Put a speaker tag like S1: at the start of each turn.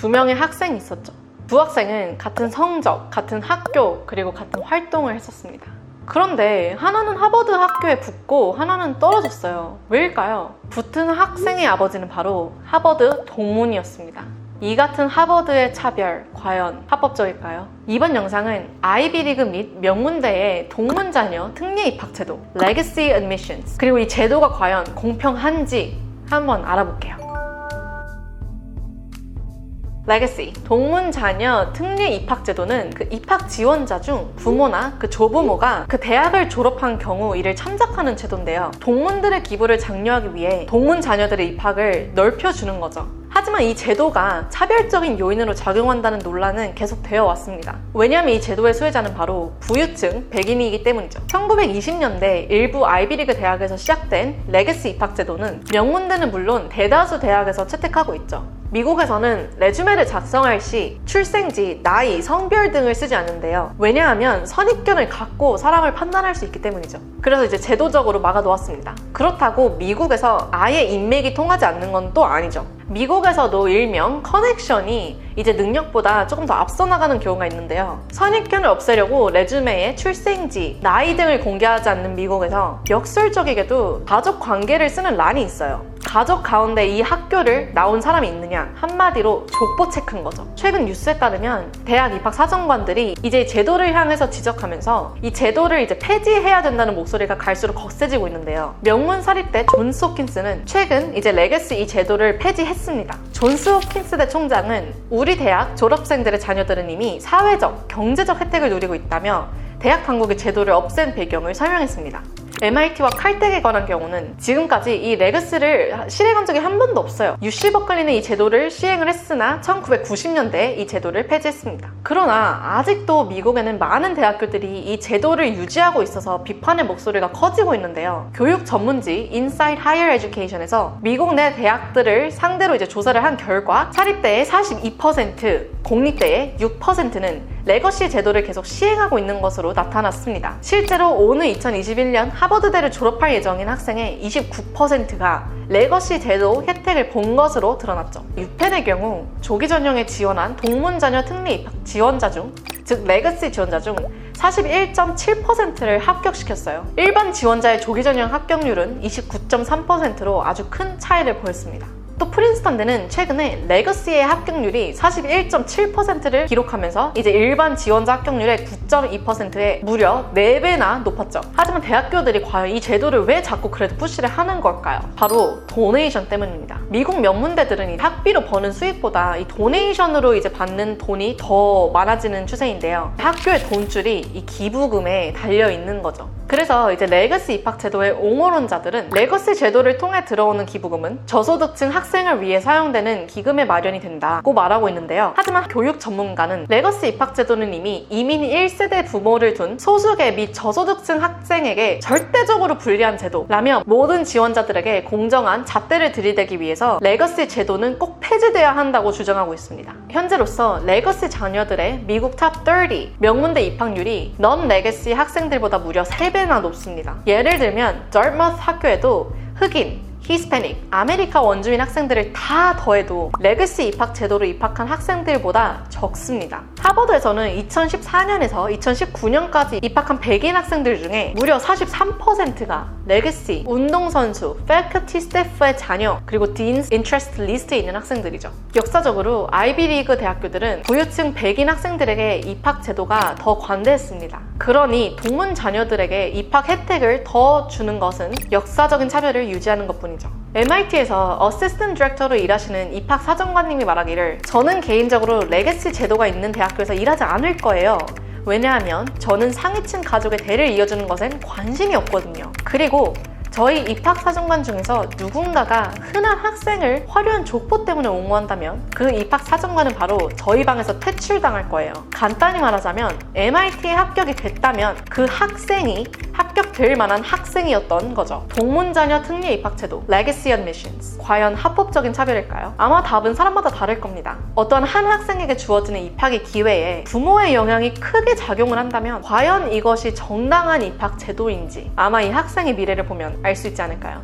S1: 두 명의 학생이 있었죠. 두 학생은 같은 성적, 같은 학교, 그리고 같은 활동을 했었습니다. 그런데 하나는 하버드 학교에 붙고 하나는 떨어졌어요. 왜일까요? 붙은 학생의 아버지는 바로 하버드 동문이었습니다. 이 같은 하버드의 차별, 과연 합법적일까요? 이번 영상은 아이비리그 및 명문대의 동문자녀 특례 입학 제도, Legacy Admissions, 그리고 이 제도가 과연 공평한지 한번 알아볼게요. 레거시, 동문자녀 특례 입학 제도는 그 입학 지원자 중 부모나 그 조부모가 그 대학을 졸업한 경우 이를 참작하는 제도인데요. 동문들의 기부를 장려하기 위해 동문 자녀들의 입학을 넓혀주는 거죠. 하지만 이 제도가 차별적인 요인으로 작용한다는 논란은 계속 되어 왔습니다. 왜냐하면 이 제도의 수혜자는 바로 부유층, 백인이기 때문이죠. 1920년대 일부 아이비리그 대학에서 시작된 레거시 입학 제도는 명문대는 물론 대다수 대학에서 채택하고 있죠. 미국에서는 레주메를 작성할 시 출생지, 나이, 성별 등을 쓰지 않는데요. 왜냐하면 선입견을 갖고 사람을 판단할 수 있기 때문이죠. 그래서 이제 제도적으로 막아놓았습니다. 그렇다고 미국에서 아예 인맥이 통하지 않는 건 또 아니죠. 미국에서도 일명 커넥션이 이제 능력보다 조금 더 앞서 나가는 경우가 있는데요. 선입견을 없애려고 레주메에 출생지, 나이 등을 공개하지 않는 미국에서 역설적이게도 가족 관계를 쓰는 란이 있어요. 가족 가운데 이 학교를 나온 사람이 있느냐, 한마디로 족보 체크인 거죠. 최근 뉴스에 따르면 대학 입학 사정관들이 이제 제도를 향해서 지적하면서 이 제도를 이제 폐지해야 된다는 목소리가 갈수록 거세지고 있는데요. 명문 사립대 존스 홉킨스는 최근 이제 레거시 이 제도를 폐지했습니다. 존스 홉킨스 대 총장은 우리 대학 졸업생들의 자녀들은 이미 사회적, 경제적 혜택을 누리고 있다며 대학 당국의 제도를 없앤 배경을 설명했습니다. MIT와 칼텍에 관한 경우는 지금까지 이 레거시를 실행한 적이 한 번도 없어요. UC 버클리는 이 제도를 시행을 했으나 1990년대에 이 제도를 폐지했습니다. 그러나 아직도 미국에는 많은 대학교들이 이 제도를 유지하고 있어서 비판의 목소리가 커지고 있는데요. 교육 전문지 Inside Higher Education에서 미국 내 대학들을 상대로 이제 조사를 한 결과 사립대의 42%, 공립대의 6%는 레거시 제도를 계속 시행하고 있는 것으로 나타났습니다. 실제로 오는 2021년 하버드대를 졸업할 예정인 학생의 29%가 레거시 제도 혜택을 본 것으로 드러났죠. 유펜의 경우 조기 전형에 지원한 동문자녀 특례 입학 지원자 중, 즉 레거시 지원자 중 41.7%를 합격시켰어요. 일반 지원자의 조기 전형 합격률은 29.3%로 아주 큰 차이를 보였습니다. 또 프린스턴대는 최근에 레거시의 합격률이 41.7%를 기록하면서 이제 일반 지원자 합격률의 9.2%에 무려 4배나 높았죠. 하지만 대학교들이 과연 이 제도를 왜 자꾸 그래도 푸시를 하는 걸까요? 바로 도네이션 때문입니다. 미국 명문대들은 이 학비로 버는 수입보다 이 도네이션으로 이제 받는 돈이 더 많아지는 추세인데요. 학교의 돈줄이 이 기부금에 달려 있는 거죠. 그래서 이제 레거시 입학 제도의 옹호론자들은 레거시 제도를 통해 들어오는 기부금은 저소득층 학생을 위해 사용되는 기금에 마련이 된다고 말하고 있는데요. 하지만 교육 전문가는 레거시 입학 제도는 이미 이민 1세대 부모를 둔 소수계 및 저소득층 학생에게 절대적으로 불리한 제도라며 모든 지원자들에게 공정한 잣대를 들이대기 위해서 레거시 제도는 꼭 폐지돼야 한다고 주장하고 있습니다. 현재로서 레거시 자녀들의 미국 탑 30 명문대 입학률이 넌 레거시 학생들보다 무려 3배나 높습니다. 예를 들면 dartmouth 학교에도 흑인, 히스패닉, 아메리카 원주민 학생들을 다 더해도 레거시 입학 제도로 입학한 학생들보다 적습니다. 하버드에서는 2014년에서 2019년까지 입학한 백인 학생들 중에 무려 43%가 레거시, 운동선수, 패커티 스태프의 자녀, 그리고 딘스 인트레스트 리스트에 있는 학생들이죠. 역사적으로 아이비리그 대학교들은 부유층 백인 학생들에게 입학 제도가 더 관대했습니다. 그러니 동문 자녀들에게 입학 혜택을 더 주는 것은 역사적인 차별을 유지하는 것뿐이죠. MIT에서 어시스턴트 디렉터로 일하시는 입학 사정관님이 말하기를 저는 개인적으로 레거시 제도가 있는 대학교에서 일하지 않을 거예요. 왜냐하면 저는 상위층 가족의 대를 이어주는 것엔 관심이 없거든요. 그리고 저희 입학사정관 중에서 누군가가 흔한 학생을 화려한 족보 때문에 옹호한다면 그 입학사정관은 바로 저희 방에서 퇴출당할 거예요. 간단히 말하자면 MIT에 합격이 됐다면 그 학생이 합격될 만한 학생이었던 거죠. 동문자녀 특례 입학제도 Legacy Admissions 과연 합법적인 차별일까요? 아마 답은 사람마다 다를 겁니다. 어떤 한 학생에게 주어지는 입학의 기회에 부모의 영향이 크게 작용을 한다면 과연 이것이 정당한 입학 제도인지 아마 이 학생의 미래를 보면 알 수 있지 않을까요?